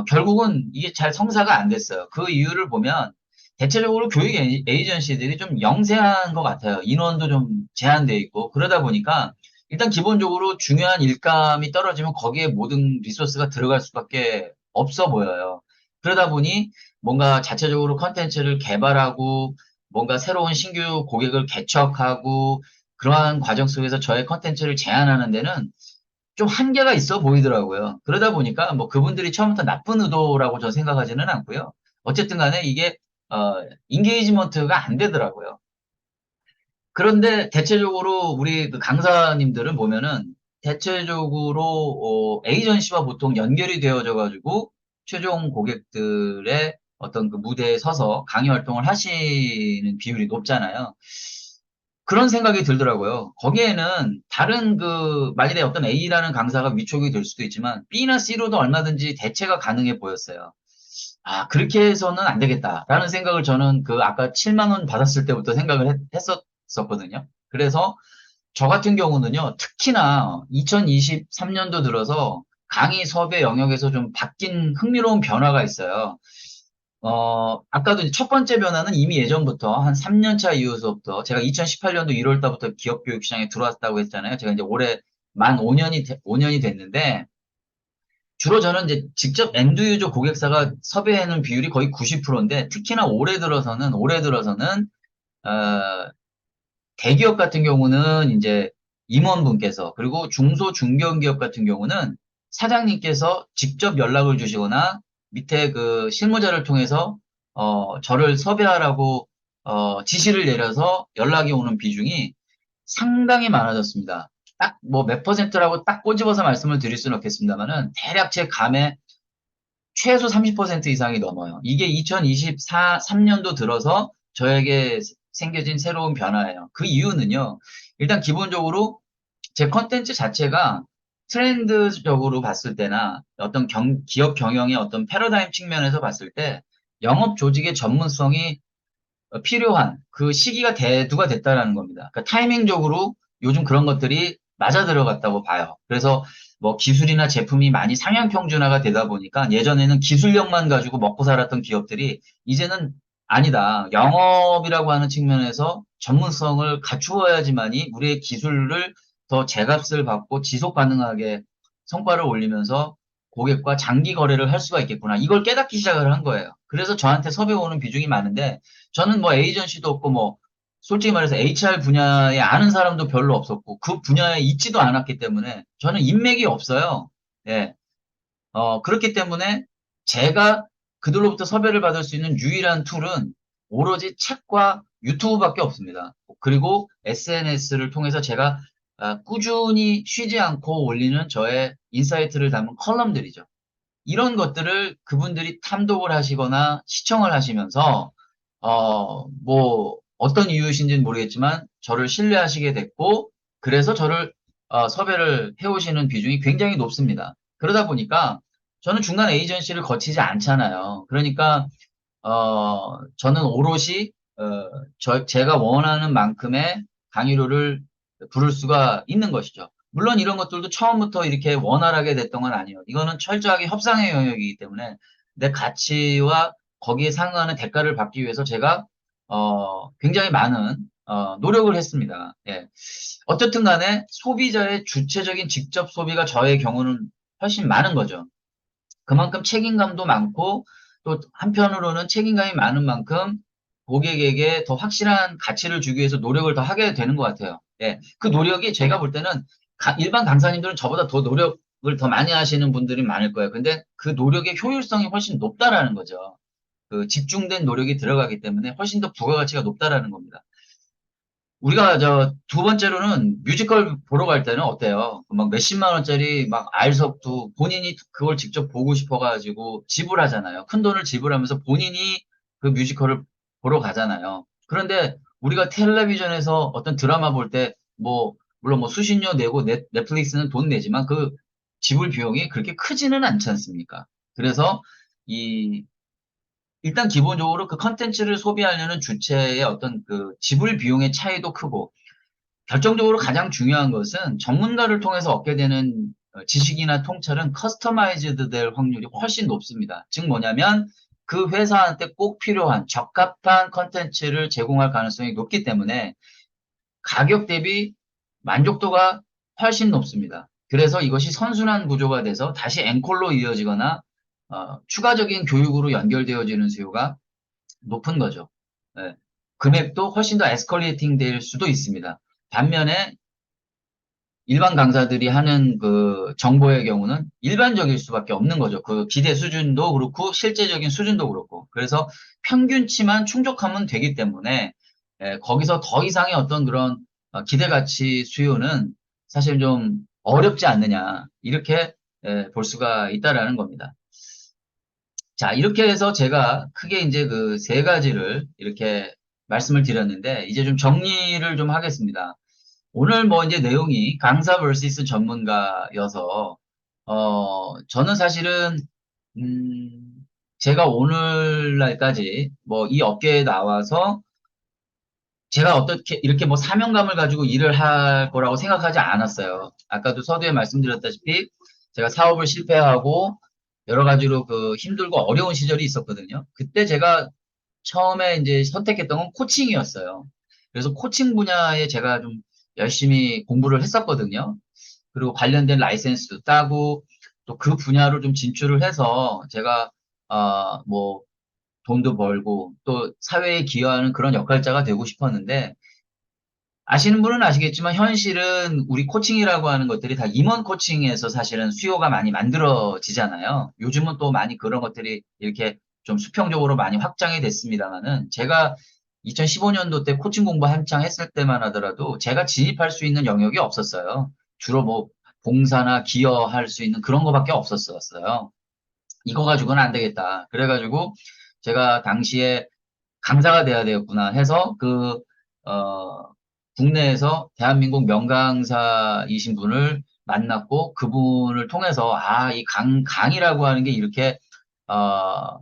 결국은 이게 잘 성사가 안 됐어요. 그 이유를 보면 대체적으로 교육 에이전시들이 좀 영세한 것 같아요. 인원도 좀 제한되어 있고 그러다 보니까 일단 기본적으로 중요한 일감이 떨어지면 거기에 모든 리소스가 들어갈 수밖에 없어 보여요. 그러다 보니 뭔가 자체적으로 컨텐츠를 개발하고 뭔가 새로운 신규 고객을 개척하고 그러한 과정 속에서 저의 컨텐츠를 제안하는 데는 좀 한계가 있어 보이더라고요. 그러다 보니까 뭐 그분들이 처음부터 나쁜 의도라고 저 생각하지는 않고요. 어쨌든 간에 이게 인게이지먼트가 안 되더라고요. 그런데 대체적으로 우리 그 강사님들은 보면은 대체적으로 에이전시와 보통 연결이 되어져 가지고 최종 고객들의 어떤 그 무대에 서서 강의 활동을 하시는 비율이 높잖아요. 그런 생각이 들더라고요. 거기에는 다른 그 만일에 어떤 A라는 강사가 위촉이 될 수도 있지만 B나 C로도 얼마든지 대체가 가능해 보였어요. 아, 그렇게 해서는 안 되겠다라는 생각을 저는 그 아까 7만 원 받았을 때부터 생각을 했었거든요. 그래서 저 같은 경우는요, 특히나 2023년도 들어서 강의 섭외 영역에서 좀 바뀐 흥미로운 변화가 있어요. 아까도 이제 첫 번째 변화는 이미 예전부터 한 3년 차 이후서부터 제가 2018년도 1월 달부터 기업 교육 시장에 들어왔다고 했잖아요. 제가 이제 올해 만 5년이 됐는데 주로 저는 이제 직접 엔드 유저 고객사가 섭외하는 비율이 거의 90%인데 특히나 올해 들어서는 어, 대기업 같은 경우는 이제 임원분께서 그리고 중소 중견기업 같은 경우는 사장님께서 직접 연락을 주시거나 밑에 그 실무자를 통해서 저를 섭외하라고 지시를 내려서 연락이 오는 비중이 상당히 많아졌습니다. 딱 뭐 몇 퍼센트라고 딱 꼬집어서 말씀을 드릴 수는 없겠습니다만은 대략 제 감에 최소 30% 이상이 넘어요. 이게 3년도 들어서 저에게 생겨진 새로운 변화예요. 그 이유는요. 일단 기본적으로 제 컨텐츠 자체가 트렌드적으로 봤을 때나 어떤 기업 경영의 어떤 패러다임 측면에서 봤을 때 영업 조직의 전문성이 필요한 그 시기가 대두가 됐다라는 겁니다. 그러니까 타이밍적으로 요즘 그런 것들이 맞아 들어갔다고 봐요. 그래서 뭐 기술이나 제품이 많이 상향 평준화가 되다 보니까 예전에는 기술력만 가지고 먹고 살았던 기업들이 이제는 아니다. 영업이라고 하는 측면에서 전문성을 갖추어야지만이 우리의 기술을 더 제값을 받고 지속 가능하게 성과를 올리면서 고객과 장기 거래를 할 수가 있겠구나. 이걸 깨닫기 시작을 한 거예요. 그래서 저한테 섭외 오는 비중이 많은데 저는 뭐 에이전시도 없고 뭐 솔직히 말해서 HR 분야에 아는 사람도 별로 없었고 그 분야에 있지도 않았기 때문에 저는 인맥이 없어요. 예. 그렇기 때문에 제가 그들로부터 섭외를 받을 수 있는 유일한 툴은 오로지 책과 유튜브밖에 없습니다. 그리고 SNS를 통해서 제가 꾸준히 쉬지 않고 올리는 저의 인사이트를 담은 컬럼들이죠. 이런 것들을 그분들이 탐독을 하시거나 시청을 하시면서, 뭐, 어떤 이유이신지는 모르겠지만, 저를 신뢰하시게 됐고, 그래서 저를, 섭외를 해오시는 비중이 굉장히 높습니다. 그러다 보니까, 저는 중간 에이전시를 거치지 않잖아요. 그러니까, 저는 오롯이, 제가 원하는 만큼의 강의료를 부를 수가 있는 것이죠. 물론 이런 것들도 처음부터 이렇게 원활하게 됐던 건 아니에요. 이거는 철저하게 협상의 영역이기 때문에 내 가치와 거기에 상응하는 대가를 받기 위해서 제가 굉장히 많은 노력을 했습니다. 예. 어쨌든 간에 소비자의 주체적인 직접 소비가 저의 경우는 훨씬 많은 거죠. 그만큼 책임감도 많고 또 한편으로는 책임감이 많은 만큼 고객에게 더 확실한 가치를 주기 위해서 노력을 더 하게 되는 것 같아요. 예. 그 노력이 제가 볼 때는 일반 강사님들은 저보다 더 노력을 더 많이 하시는 분들이 많을 거예요. 근데 그 노력의 효율성이 훨씬 높다라는 거죠. 그 집중된 노력이 들어가기 때문에 훨씬 더 부가가치가 높다라는 겁니다. 우리가 두 번째로는 뮤지컬 보러 갈 때는 어때요? 막 몇십만 원짜리 막 알석도 본인이 그걸 직접 보고 싶어가지고 지불하잖아요. 큰 돈을 지불하면서 본인이 그 뮤지컬을 보러 가잖아요. 그런데 우리가 텔레비전에서 어떤 드라마 볼 때 뭐 물론 뭐 수신료 내고 넷플릭스는 돈 내지만 그 지불 비용이 그렇게 크지는 않지 않습니까? 그래서 이 일단 기본적으로 그 컨텐츠를 소비하려는 주체의 어떤 그 지불 비용의 차이도 크고 결정적으로 가장 중요한 것은 전문가를 통해서 얻게 되는 지식이나 통찰은 커스터마이즈드 될 확률이 훨씬 높습니다. 즉 뭐냐면 그 회사한테 꼭 필요한 적합한 컨텐츠를 제공할 가능성이 높기 때문에 가격 대비 만족도가 훨씬 높습니다. 그래서 이것이 선순환 구조가 돼서 다시 앵콜로 이어지거나 추가적인 교육으로 연결되어지는 수요가 높은 거죠. 예. 금액도 훨씬 더 에스컬레이팅 될 수도 있습니다. 반면에 일반 강사들이 하는 그 정보의 경우는 일반적일 수밖에 없는 거죠. 그 기대 수준도 그렇고 실제적인 수준도 그렇고. 그래서 평균치만 충족하면 되기 때문에 거기서 더 이상의 어떤 그런 기대가치 수요는 사실 좀 어렵지 않느냐 이렇게 볼 수가 있다라는 겁니다. 자, 이렇게 해서 제가 크게 이제 그 세 가지를 이렇게 말씀을 드렸는데 이제 좀 정리를 좀 하겠습니다. 오늘 뭐 이제 내용이 강사 vs 전문가여서, 저는 사실은, 음, 제가 오늘날까지 뭐 이 업계에 나와서 제가 어떻게 이렇게 뭐 사명감을 가지고 일을 할 거라고 생각하지 않았어요. 아까도 서두에 말씀드렸다시피 제가 사업을 실패하고 여러 가지로 그 힘들고 어려운 시절이 있었거든요. 그때 제가 처음에 이제 선택했던 건 코칭이었어요. 그래서 코칭 분야에 제가 좀 열심히 공부를 했었거든요. 그리고 관련된 라이센스도 따고 또 그 분야로 좀 진출을 해서 제가 뭐 돈도 벌고 또 사회에 기여하는 그런 역할자가 되고 싶었는데 아시는 분은 아시겠지만 현실은 우리 코칭이라고 하는 것들이 다 임원 코칭에서 사실은 수요가 많이 만들어지잖아요. 요즘은 또 많이 그런 것들이 이렇게 좀 수평적으로 많이 확장이 됐습니다만은 제가 2015년도 때 코칭 공부 한창 했을 때만 하더라도 제가 진입할 수 있는 영역이 없었어요. 주로 뭐 봉사나 기여할 수 있는 그런 거밖에 없었어요. 이거 가지고는 안 되겠다. 그래가지고 제가 당시에 강사가 돼야 되겠구나 해서 국내에서 대한민국 명강사이신 분을 만났고 그분을 통해서 이 강이라고 하는 게 이렇게, 어,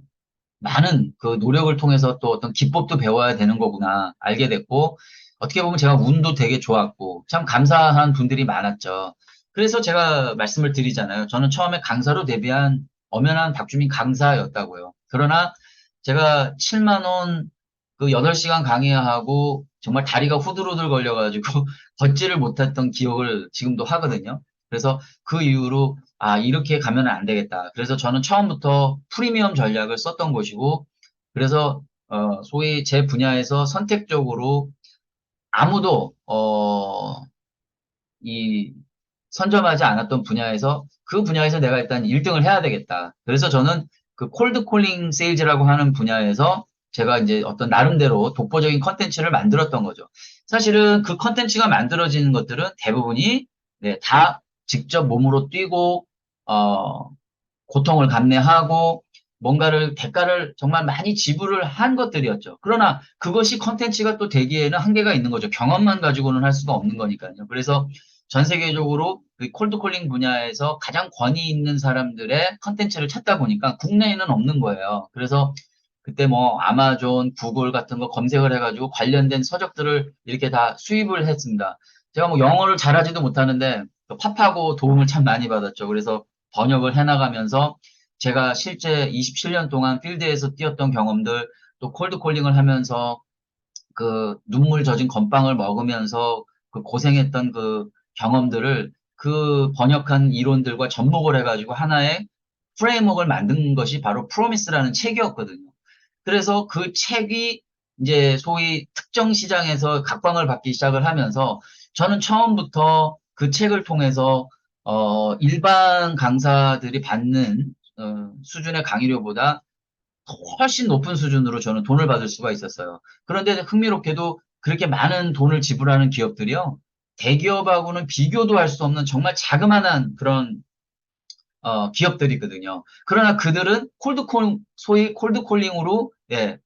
많은 그 노력을 통해서 또 어떤 기법도 배워야 되는 거구나 알게 됐고 어떻게 보면 제가 운도 되게 좋았고 참 감사한 분들이 많았죠. 그래서 제가 말씀을 드리잖아요. 저는 처음에 강사로 데뷔한 엄연한 박주민 강사였다고요. 그러나 제가 7만 원 그 8시간 강의하고 정말 다리가 후들후들 걸려가지고 걷지를 못했던 기억을 지금도 하거든요. 그래서 그 이후로 이렇게 가면 안 되겠다. 그래서 저는 처음부터 프리미엄 전략을 썼던 것이고, 그래서, 소위 제 분야에서 선택적으로 아무도, 이, 선점하지 않았던 분야에서 그 분야에서 내가 일단 1등을 해야 되겠다. 그래서 저는 그 콜드 콜링 세일즈라고 하는 분야에서 제가 이제 어떤 나름대로 독보적인 컨텐츠를 만들었던 거죠. 사실은 그 컨텐츠가 만들어지는 것들은 대부분이 다 직접 몸으로 뛰고 어, 고통을 감내하고 뭔가를 대가를 정말 많이 지불을 한 것들이었죠. 그러나 그것이 컨텐츠가 또 되기에는 한계가 있는 거죠. 경험만 가지고는 할 수가 없는 거니까요. 그래서 전 세계적으로 그 콜드콜링 분야에서 가장 권위 있는 사람들의 컨텐츠를 찾다 보니까 국내에는 없는 거예요. 그래서 그때 뭐 아마존, 구글 같은 거 검색을 해가지고 관련된 서적들을 이렇게 다 수입을 했습니다. 제가 뭐 영어를 잘하지도 못하는데 팝하고 도움을 참 많이 받았죠. 그래서 번역을 해나가면서 제가 실제 27년 동안 필드에서 뛰었던 경험들, 또 콜드콜링을 하면서 그 눈물 젖은 건빵을 먹으면서 그 고생했던 그 경험들을 그 번역한 이론들과 접목을 해가지고 하나의 프레임워크를 만든 것이 바로 프로미스라는 책이었거든요. 그래서 그 책이 이제 소위 특정 시장에서 각광을 받기 시작을 하면서 저는 처음부터 그 책을 통해서 일반 강사들이 받는 수준의 강의료보다 훨씬 높은 수준으로 저는 돈을 받을 수가 있었어요. 그런데 흥미롭게도 그렇게 많은 돈을 지불하는 기업들이요. 대기업하고는 비교도 할 수 없는 정말 자그마한 그런 기업들이거든요. 그러나 그들은 소위 콜드콜링으로 예,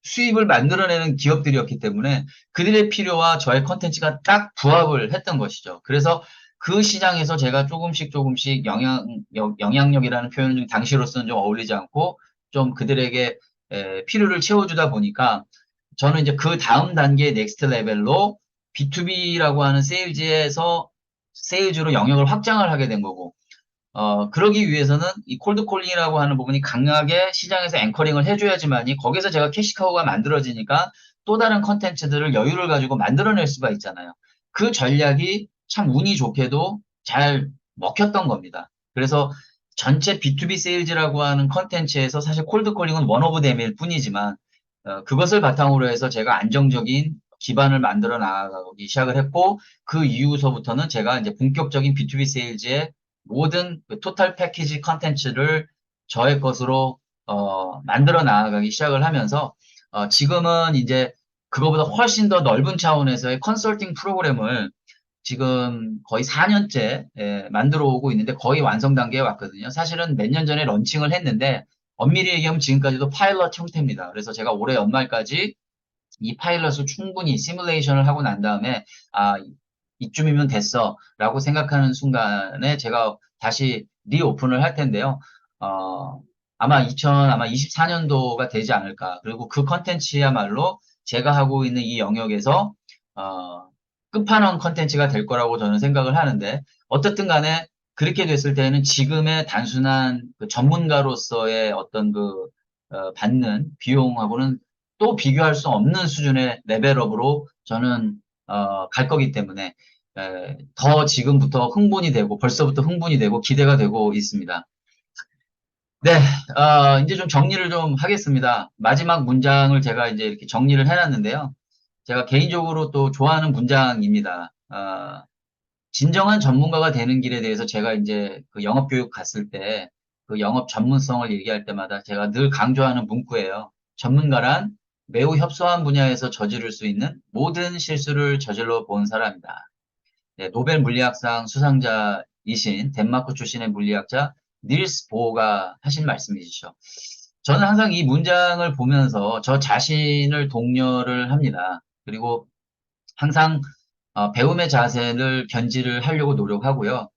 수입을 만들어내는 기업들이었기 때문에 그들의 필요와 저의 컨텐츠가 딱 부합을 했던 것이죠. 그래서 그 시장에서 제가 조금씩 영향력이라는 표현은 좀 당시로서는 좀 어울리지 않고 좀 그들에게 필요를 채워주다 보니까 저는 이제 그 다음 단계 넥스트 레벨로 B2B라고 하는 세일즈로 영역을 확장을 하게 된 거고 그러기 위해서는 이 콜드콜링이라고 하는 부분이 강하게 시장에서 앵커링을 해줘야지만이 거기서 제가 캐시카우가 만들어지니까 또 다른 컨텐츠들을 여유를 가지고 만들어낼 수가 있잖아요. 그 전략이 참 운이 좋게도 잘 먹혔던 겁니다. 그래서 전체 B2B 세일즈라고 하는 컨텐츠에서 사실 콜드콜링은 원 오브 댐일 뿐이지만 그것을 바탕으로 해서 제가 안정적인 기반을 만들어 나가기 시작을 했고 그 이후서부터는 제가 이제 본격적인 B2B 세일즈에 모든 그 토탈 패키지 컨텐츠를 저의 것으로 만들어 나가기 시작을 하면서 지금은 이제 그거보다 훨씬 더 넓은 차원에서의 컨설팅 프로그램을 지금 거의 4년째 만들어 오고 있는데 거의 완성 단계에 왔거든요. 사실은 몇 년 전에 런칭을 했는데 엄밀히 얘기하면 지금까지도 파일럿 형태입니다. 그래서 제가 올해 연말까지 이 파일럿을 충분히 시뮬레이션을 하고 난 다음에 아 이쯤이면 됐어라고 생각하는 순간에 제가 다시 리오픈을 할 텐데요. 어, 아마 24년도가 되지 않을까. 그리고 그 컨텐츠야말로 제가 하고 있는 이 영역에서 어, 끝판왕 컨텐츠가 될 거라고 저는 생각을 하는데 어떻든 간에 그렇게 됐을 때는 지금의 단순한 그 전문가로서의 어떤 받는 비용하고는 또 비교할 수 없는 수준의 레벨업으로 저는 갈 거기 때문에 더 지금부터 흥분이 되고 벌써부터 흥분이 되고 기대가 되고 있습니다. 네, 이제 좀 정리를 좀 하겠습니다. 마지막 문장을 제가 이제 이렇게 정리를 해놨는데요. 제가 개인적으로 또 좋아하는 문장입니다. 진정한 전문가가 되는 길에 대해서 제가 이제 그 영업 교육 갔을 때 그 영업 전문성을 얘기할 때마다 제가 늘 강조하는 문구예요. 전문가란 매우 협소한 분야에서 저지를 수 있는 모든 실수를 저질러 본 사람이다. 네, 노벨 물리학상 수상자이신 덴마크 출신의 물리학자 닐스 보어가 하신 말씀이시죠. 저는 항상 이 문장을 보면서 저 자신을 독려를 합니다. 그리고 항상 배움의 자세를 견지를 하려고 노력하고요.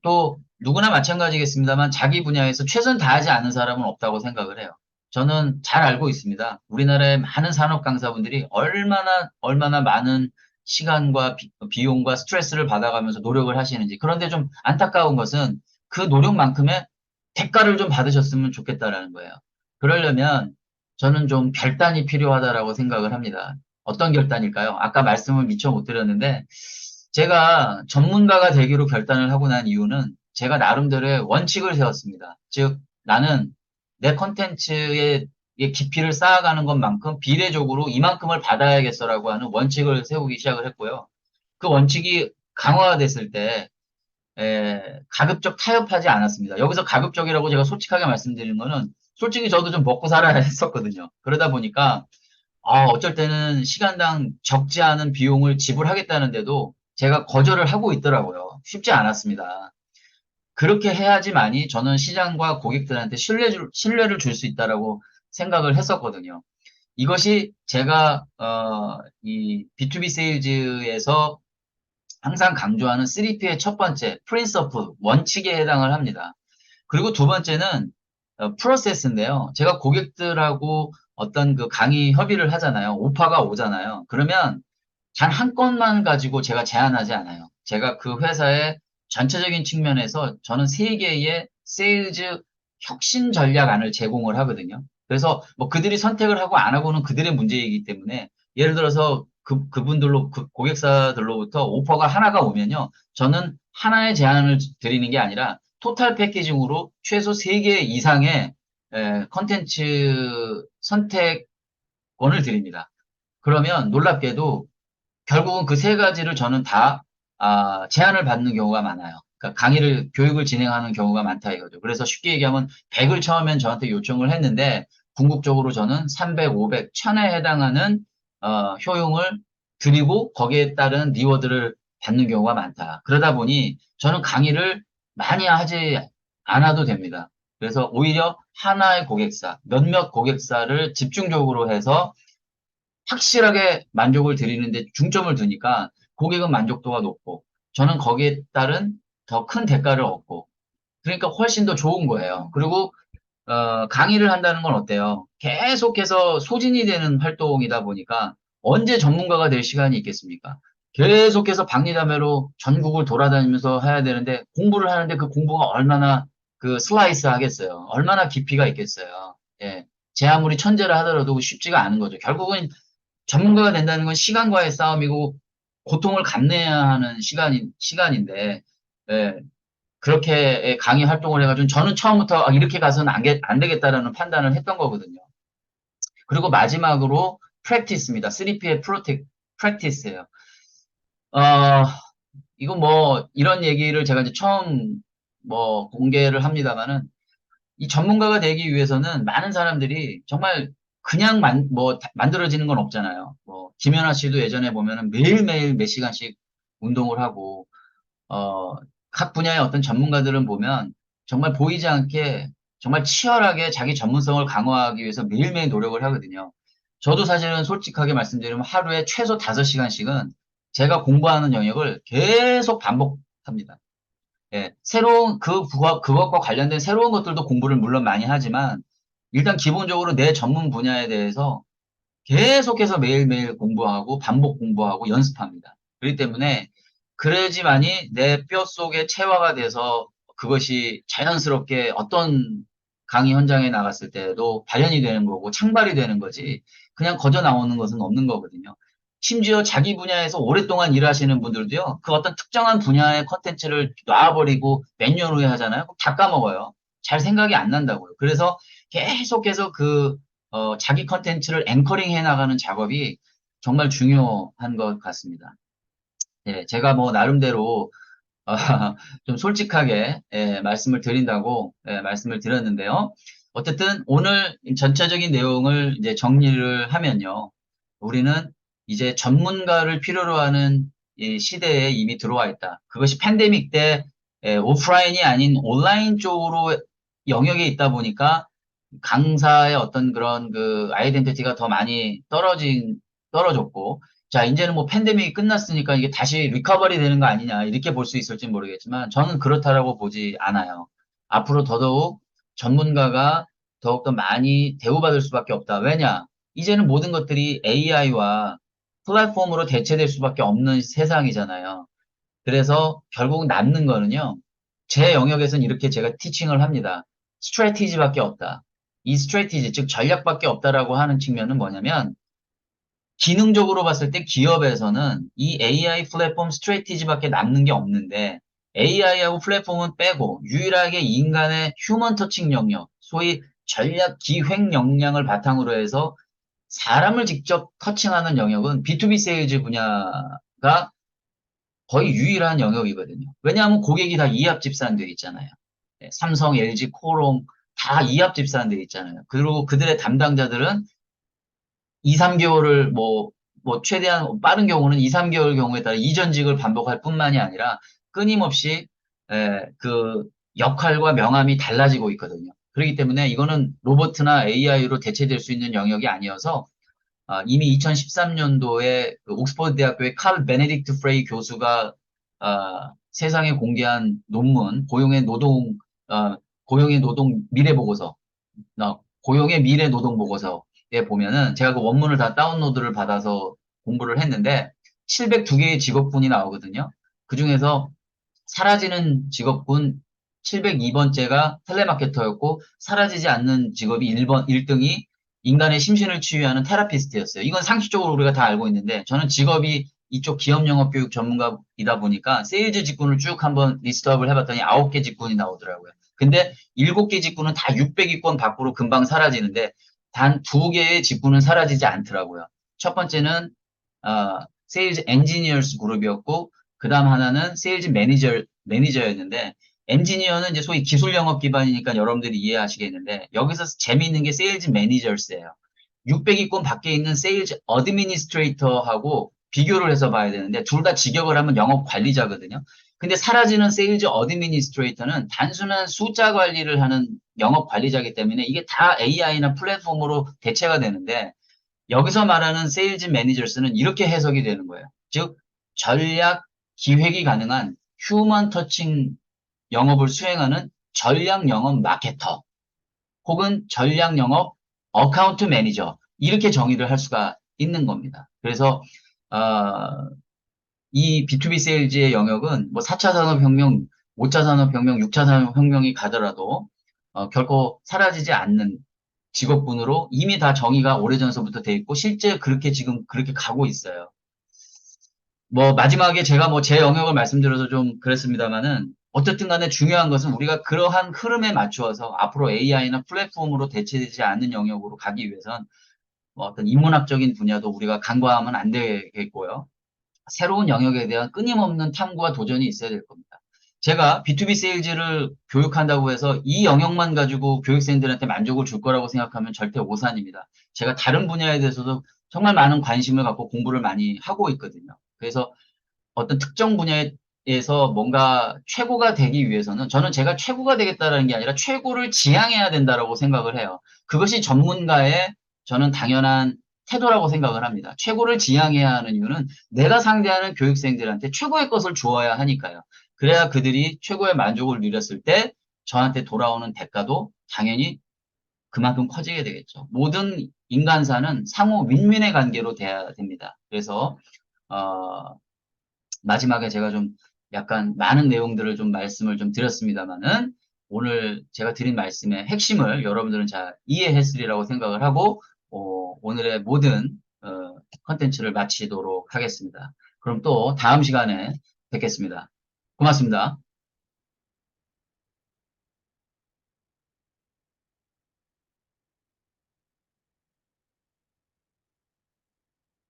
또 누구나 마찬가지겠습니다만 자기 분야에서 최선 다하지 않은 사람은 없다고 생각을 해요. 저는 잘 알고 있습니다. 우리나라의 많은 산업 강사분들이 얼마나 많은 시간과 비용과 스트레스를 받아가면서 노력을 하시는지. 그런데 좀 안타까운 것은 그 노력만큼의 대가를 좀 받으셨으면 좋겠다라는 거예요. 그러려면 저는 좀 결단이 필요하다라고 생각을 합니다. 어떤 결단일까요? 아까 말씀을 미처 못 드렸는데 제가 전문가가 되기로 결단을 하고 난 이유는 제가 나름대로의 원칙을 세웠습니다. 즉, 나는 내 컨텐츠의 깊이를 쌓아가는 것만큼 비례적으로 이만큼을 받아야겠어라고 하는 원칙을 세우기 시작을 했고요. 그 원칙이 강화가 됐을 때 가급적 타협하지 않았습니다. 여기서 가급적이라고 제가 솔직하게 말씀드리는 거는 솔직히 저도 좀 먹고 살아야 했었거든요. 그러다 보니까 어쩔 때는 시간당 적지 않은 비용을 지불하겠다는데도 제가 거절을 하고 있더라고요. 쉽지 않았습니다. 그렇게 해야지만이 저는 시장과 고객들한테 신뢰를 줄 수 있다라고 생각을 했었거든요. 이것이 제가 이 B2B 세일즈에서 항상 강조하는 3P의 첫 번째 프린서플 원칙에 해당을 합니다. 그리고 두 번째는 프로세스인데요. 제가 고객들하고 어떤 그 강의 협의를 하잖아요. 오파가 오잖아요. 그러면 단 한 건만 가지고 제가 제안하지 않아요. 제가 그 회사의 전체적인 측면에서 저는 세 개의 세일즈 혁신 전략안을 제공을 하거든요. 그래서 뭐 그들이 선택을 하고 안 하고는 그들의 문제이기 때문에 예를 들어서 그분들로, 그 고객사들로부터 오퍼가 하나가 오면요. 저는 하나의 제안을 드리는 게 아니라 토탈 패키징으로 최소 3개 이상의 컨텐츠 선택권을 드립니다. 그러면 놀랍게도 결국은 그 세 가지를 저는 다 제안을 받는 경우가 많아요. 그러니까 교육을 진행하는 경우가 많다 이거죠. 그래서 쉽게 얘기하면 100을 처음엔 저한테 요청을 했는데 궁극적으로 저는 300, 500, 1000에 해당하는 효용을 드리고 거기에 따른 리워드를 받는 경우가 많다. 그러다 보니 저는 강의를 많이 하지 않아도 됩니다. 그래서 오히려 하나의 고객사, 몇몇 고객사를 집중적으로 해서 확실하게 만족을 드리는데 중점을 두니까 고객은 만족도가 높고 저는 거기에 따른 더 큰 대가를 얻고 그러니까 훨씬 더 좋은 거예요. 그리고 강의를 한다는 건 어때요? 계속해서 소진이 되는 활동이다 보니까 언제 전문가가 될 시간이 있겠습니까? 계속해서 박리담회로 전국을 돌아다니면서 해야 되는데 공부를 하는데 그 공부가 얼마나 그 슬라이스 하겠어요? 얼마나 깊이가 있겠어요? 예. 제 아무리 천재라 하더라도 쉽지가 않은 거죠. 결국은 전문가가 된다는 건 시간과의 싸움이고 고통을 감내해야 하는 시간인데, 예, 그렇게 강의 활동을 해가지고 저는 처음부터 이렇게 가서는 안 되겠다라는 판단을 했던 거거든요. 그리고 마지막으로 프랙티스입니다. 3P의 프랙티스예요. 어, 이거 뭐 이런 얘기를 제가 이제 처음 뭐 공개를 합니다만은 이 전문가가 되기 위해서는 많은 사람들이 정말 그냥 만들어지는 건 없잖아요. 뭐, 김연아 씨도 예전에 보면은 매일매일 몇 시간씩 운동을 하고, 어, 각 분야의 어떤 전문가들은 보면 정말 보이지 않게 정말 치열하게 자기 전문성을 강화하기 위해서 매일매일 노력을 하거든요. 저도 사실은 솔직하게 말씀드리면 하루에 최소 5시간씩은 제가 공부하는 영역을 계속 반복합니다. 예, 그것과 관련된 새로운 것들도 공부를 물론 많이 하지만, 일단 기본적으로 내 전문 분야에 대해서 계속해서 매일매일 공부하고, 반복 공부하고, 연습합니다. 그렇기 때문에, 그래야지만이 내 뼈 속에 체화가 돼서 그것이 자연스럽게 어떤 강의 현장에 나갔을 때도 발현이 되는 거고, 창발이 되는 거지, 그냥 거저 나오는 것은 없는 거거든요. 심지어 자기 분야에서 오랫동안 일하시는 분들도요, 그 어떤 특정한 분야의 컨텐츠를 놔버리고 몇 년 후에 하잖아요. 그럼 다 까먹어요. 잘 생각이 안 난다고요. 그래서 계속해서 자기 컨텐츠를 앵커링 해 나가는 작업이 정말 중요한 것 같습니다. 예, 제가 뭐 나름대로 어, 좀 솔직하게 말씀을 드린다고 말씀을 드렸는데요. 어쨌든 오늘 전체적인 내용을 이제 정리를 하면요. 우리는 이제 전문가를 필요로 하는 이 시대에 이미 들어와 있다. 그것이 팬데믹 때 오프라인이 아닌 온라인 쪽으로 영역에 있다 보니까 강사의 어떤 그런 그 아이덴티티가 더 많이 떨어졌고, 자, 이제는 뭐 팬데믹이 끝났으니까 이게 다시 리커버리 되는 거 아니냐, 이렇게 볼 수 있을지 모르겠지만, 저는 그렇다라고 보지 않아요. 앞으로 더더욱 전문가가 더욱더 많이 대우받을 수밖에 없다. 왜냐? 이제는 모든 것들이 AI와 플랫폼으로 대체될 수밖에 없는 세상이잖아요. 그래서 결국 남는 거는요. 제 영역에서는 이렇게 제가 티칭을 합니다. 스트래티지밖에 없다. 이 스트래티지, 즉 전략밖에 없다라고 하는 측면은 뭐냐면 기능적으로 봤을 때 기업에서는 이 AI 플랫폼 스트래티지밖에 남는 게 없는데 AI하고 플랫폼은 빼고 유일하게 인간의 휴먼 터칭 영역, 소위 전략 기획 역량을 바탕으로 해서 사람을 직접 터칭하는 영역은 B2B 세일즈 분야가 거의 유일한 영역이거든요. 왜냐하면 고객이 다 이합 집산되어 있잖아요. 네, 삼성, LG, 코롱 다 이합 집산되어 있잖아요. 그리고 그들의 담당자들은 2, 3개월을 최대한 빠른 경우는 2, 3개월 경우에 따라 이전직을 반복할 뿐만이 아니라 끊임없이 그 역할과 명암이 달라지고 있거든요. 그렇기 때문에 이거는 로봇이나 AI로 대체될 수 있는 영역이 아니어서 이미 2013년도에 그 옥스퍼드 대학교의 칼 베네딕트 프레이 교수가 세상에 공개한 논문 어, 고용의 노동 미래 보고서 고용의 미래 노동 보고서에 보면은 제가 그 원문을 다 다운로드를 받아서 공부를 했는데 702개의 직업군이 나오거든요. 그중에서 사라지는 직업군 702번째가 텔레마케터였고 사라지지 않는 직업이 1등이 인간의 심신을 치유하는 테라피스트였어요. 이건 상식적으로 우리가 다 알고 있는데 저는 직업이 이쪽 기업 영업 교육 전문가이다 보니까 세일즈 직군을 쭉 한번 리스트업을 해봤더니 9개 직군이 나오더라고요. 근데 7개 직군은 다 600위권 밖으로 금방 사라지는데 단 2개의 직군은 사라지지 않더라고요. 첫 번째는 세일즈 엔지니어스 그룹이었고 그 다음 하나는 세일즈 매니저였는데 엔지니어는 이제 소위 기술 영업 기반이니까 여러분들이 이해하시겠는데 여기서 재미있는 게 세일즈 매니저스예요. 600위권 밖에 있는 세일즈 어드미니스트레이터하고 비교를 해서 봐야 되는데 둘 다 직역을 하면 영업 관리자거든요. 근데 사라지는 세일즈 어드미니스트레이터는 단순한 숫자 관리를 하는 영업 관리자이기 때문에 이게 다 AI나 플랫폼으로 대체가 되는데 여기서 말하는 세일즈 매니저스는 이렇게 해석이 되는 거예요. 즉 전략 기획이 가능한 휴먼 터칭 영업을 수행하는 전략 영업 마케터 혹은 전략 영업 어카운트 매니저 이렇게 정의를 할 수가 있는 겁니다. 그래서 어, 이 B2B 세일즈의 영역은 뭐 4차 산업혁명, 5차 산업혁명, 6차 산업혁명이 가더라도 결코 사라지지 않는 직업군으로 이미 다 정의가 오래전서부터 돼 있고 실제 그렇게 지금 그렇게 가고 있어요. 뭐 마지막에 제가 뭐 제 영역을 말씀드려서 좀 그랬습니다만은 어쨌든 간에 중요한 것은 우리가 그러한 흐름에 맞추어서 앞으로 AI나 플랫폼으로 대체되지 않는 영역으로 가기 위해선 뭐 어떤 인문학적인 분야도 우리가 간과하면 안 되겠고요. 새로운 영역에 대한 끊임없는 탐구와 도전이 있어야 될 겁니다. 제가 B2B 세일즈를 교육한다고 해서 이 영역만 가지고 교육생들한테 만족을 줄 거라고 생각하면 절대 오산입니다. 제가 다른 분야에 대해서도 정말 많은 관심을 갖고 공부를 많이 하고 있거든요. 그래서 어떤 특정 분야에서 뭔가 최고가 되기 위해서는 저는 제가 최고가 되겠다라는 게 아니라 최고를 지향해야 된다라고 생각을 해요. 그것이 전문가의 저는 당연한 태도라고 생각을 합니다. 최고를 지향해야 하는 이유는 내가 상대하는 교육생들한테 최고의 것을 주어야 하니까요. 그래야 그들이 최고의 만족을 누렸을 때 저한테 돌아오는 대가도 당연히 그만큼 커지게 되겠죠. 모든 인간사는 상호 윈윈의 관계로 돼야 됩니다. 그래서 어, 마지막에 제가 좀 약간 많은 내용들을 좀 말씀을 좀 드렸습니다만은 오늘 제가 드린 말씀의 핵심을 여러분들은 잘 이해했으리라고 생각을 하고 오늘의 모든 컨텐츠를 마치도록 하겠습니다. 그럼 또 다음 시간에 뵙겠습니다. 고맙습니다.